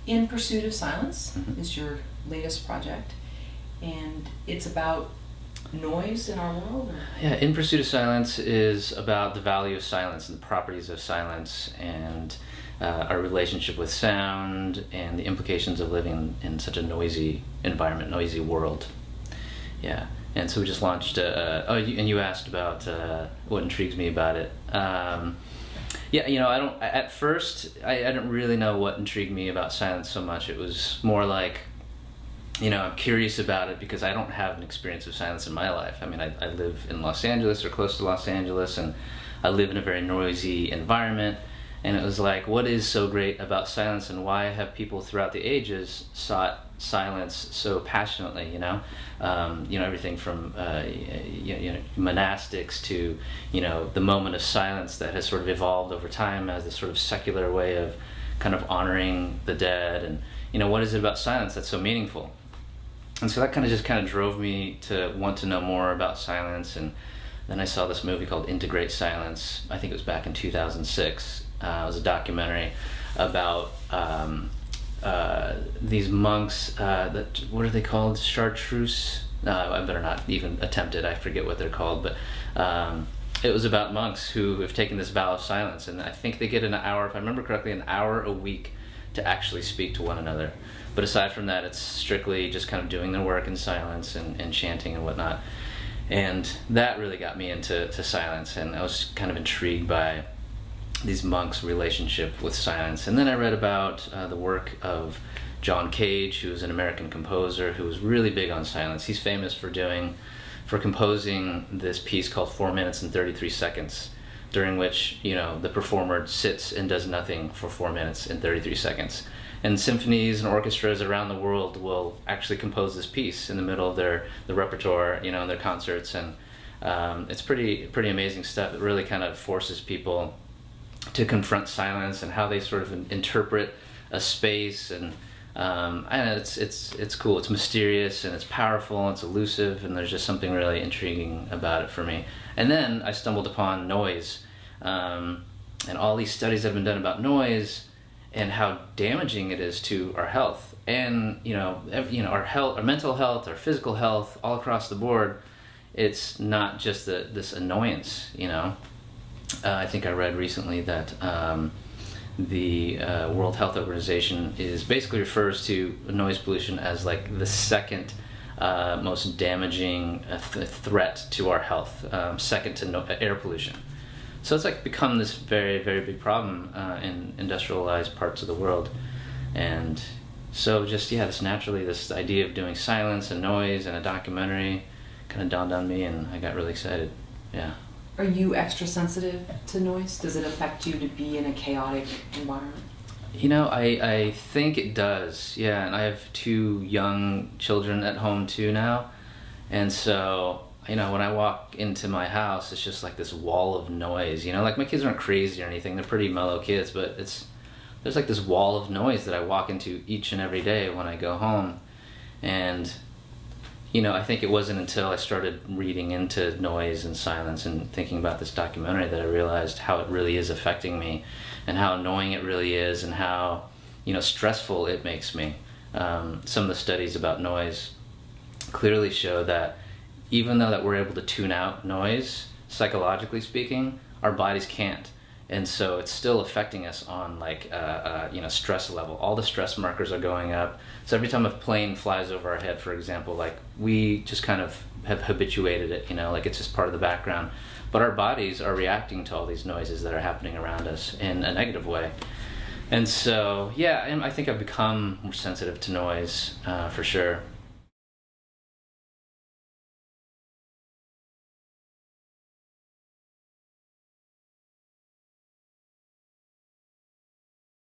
In Pursuit of Silence Mm-hmm. is your latest project, and it's about noise in our world? Or? Yeah, In Pursuit of Silence is about the value of silence and the properties of silence, and our relationship with sound and the implications of living in such a noisy environment, noisy world. Yeah, and so we just launched, and you asked about what intrigues me about it. Yeah, you know, at first, I didn't really know what intrigued me about silence so much. It was more like, you know, I'm curious about it because I don't have an experience of silence in my life. I mean, I live in Los Angeles or close to Los Angeles, and I live in a very noisy environment. And it was like, what is so great about silence, and why have people throughout the ages sought silence so passionately, you know? You know, everything from monastics to, you know, the moment of silence that has sort of evolved over time as this sort of secular way of kind of honoring the dead. And, you know, what is it about silence that's so meaningful? And so that kind of drove me to want to know more about silence. And then I saw this movie called Integrate Silence. I think it was back in 2006. It was a documentary about these monks that, what are they called? Chartreuse? No, I better not even attempt it. I forget what they're called. But it was about monks who have taken this vow of silence. And I think they get an hour, if I remember correctly, an hour a week to actually speak to one another. But aside from that, it's strictly just kind of doing their work in silence and chanting and whatnot. And that really got me into silence, and I was kind of intrigued by these monks' relationship with silence. And then I read about the work of John Cage, who was an American composer who was really big on silence. He's famous for composing this piece called 4 minutes and 33 seconds, during which, you know, the performer sits and does nothing for 4 minutes and 33 seconds. And symphonies and orchestras around the world will actually compose this piece in the middle of the repertoire, you know, in their concerts. And it's pretty amazing stuff. It really kind of forces people to confront silence and how they sort of interpret a space. And it's cool. It's mysterious and it's powerful and it's elusive, and there's just something really intriguing about it for me. And then I stumbled upon noise, and all these studies that have been done about noise and how damaging it is to our health, and our health, our mental health, our physical health, all across the board. It's not just this annoyance, you know. I think I read recently that the World Health Organization basically refers to noise pollution as like the second most damaging threat to our health, second to air pollution. So it's like become this very, very big problem in industrialized parts of the world. And so just, yeah, this idea of doing silence and noise and a documentary kind of dawned on me, and I got really excited. Yeah. Are you extra sensitive to noise? Does it affect you to be in a chaotic environment? You know, I think it does, yeah. And I have 2 young children at home too now. And so, you know, when I walk into my house, it's just like this wall of noise, you know, like my kids aren't crazy or anything. They're pretty mellow kids, but there's like this wall of noise that I walk into each and every day when I go home. And, you know, I think it wasn't until I started reading into noise and silence and thinking about this documentary that I realized how it really is affecting me, and how annoying it really is, and how, you know, stressful it makes me. Some of the studies about noise clearly show that even though that we're able to tune out noise, psychologically speaking, our bodies can't. And so it's still affecting us on like, you know, stress level. All the stress markers are going up. So every time a plane flies over our head, for example, like we just kind of have habituated it, you know, like it's just part of the background. But our bodies are reacting to all these noises that are happening around us in a negative way. And so, yeah, I think I've become more sensitive to noise, for sure.